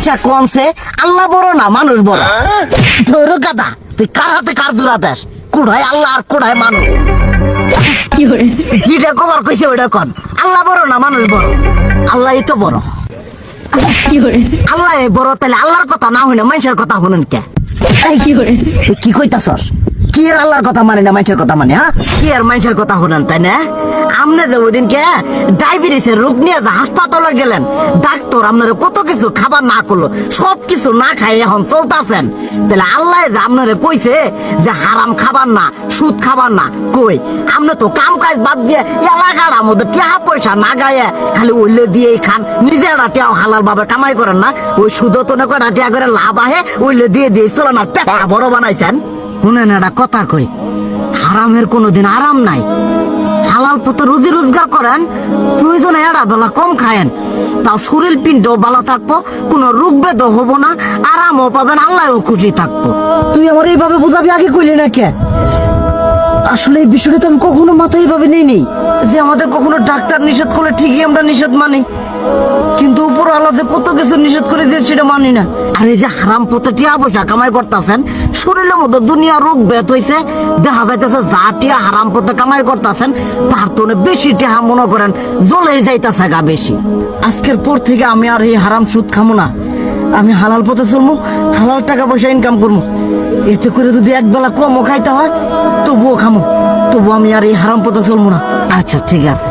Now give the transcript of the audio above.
আচ্ছা কোনছে আল্লাহ বড় না মানুষ বড়? ধরো গাদা, তুই কার হাতে কার জোড়া দেশ? কুড়াই আল্লাহ আর কুড়াই মানুষ। যেটা কবার কইছে ওইটা কন। আল্লাহ বড় না মানুষ বড়? আল্লাহই তো বড়। আল্লাহ বড়, তাহলে আল্লাহর কথা না হইনা মানুষের কথা শুনেন কে? তুই কি কইতাছস? কি আর আল্লাহর কথা মানে না মানুষের কথা মানে? হ্যাঁ, কি আর মানুষের কথা শুনেন তাই না? আমনে যে ওইদিনকে ডায়াবেটিসের রোগ নিয়ে যে হাসপাতালে গেলেন, ডাক্তার আপনার কত কিছু খাবার না করলো, সব কিছু না খাই এখন চলতেছেন। তাহলে আল্লাহ যে আপনারে কইছে যে হারাম খাবার না, সুদ খাবার না, কই আপনি তো কাম কাজ বাদ দিয়ে এলাকার মধ্যে টাকা পয়সা না গায়ে খালি ওইলে দিয়েই খান। নিজেরা টিয়াও হালাল ভাবে কামাই করেন না, ওই সুদ তো না কটা টিয়া করে লাভ আহে ওইলে দিয়ে দিয়ে চলেন আর পেটা বড় বানাইছেন। শুনেন একটা কথা কই, হারামের কোনোদিন আরাম নাই। হালাল পথে রুজি রোজগার করেন, প্রয়োজনে এরা বেলা কম খায়েন, তাও শরীর পিণ্ড ভালো থাকবো, কোনো রোগ বেদ হবো না, আরামও পাবেন, আল্লাহও খুশি থাকবো। তুই আমার এইভাবে বুঝাবি আগে কইলি না কে? আসলে এই বিষয়টা তো আমি কখনো মাথায় এইভাবে নিইনি যে আমাদের কখনো ডাক্তার নিষেধ করলে ঠিকই আমরা নিষেধ মানি, কিন্তু উপর আলাদা কত কিছু নিষেধ করে দিয়ে সেটা মানি না। আর এই যে হারাম পথে টিয়া পয়সা কামাই করতেছেন, শরীরের মধ্যে দুনিয়া রোগ বেত হয়েছে, দেখা যাইতেছে যা টিয়া হারাম পথে কামাই করতেছেন তার তো বেশি টিয়া মনে করেন জ্বলে যাইতেছে গা বেশি। আজকের পর থেকে আমি আর এই হারাম সুদ খামো না, আমি হালাল পথে চলবো, হালাল টাকা পয়সা ইনকাম করবো। এতে করে যদি একবেলা কমও খাইতে হয় তবুও খামো, তবু আমি আর এই হারাম পথে চলবো না। আচ্ছা ঠিক আছে।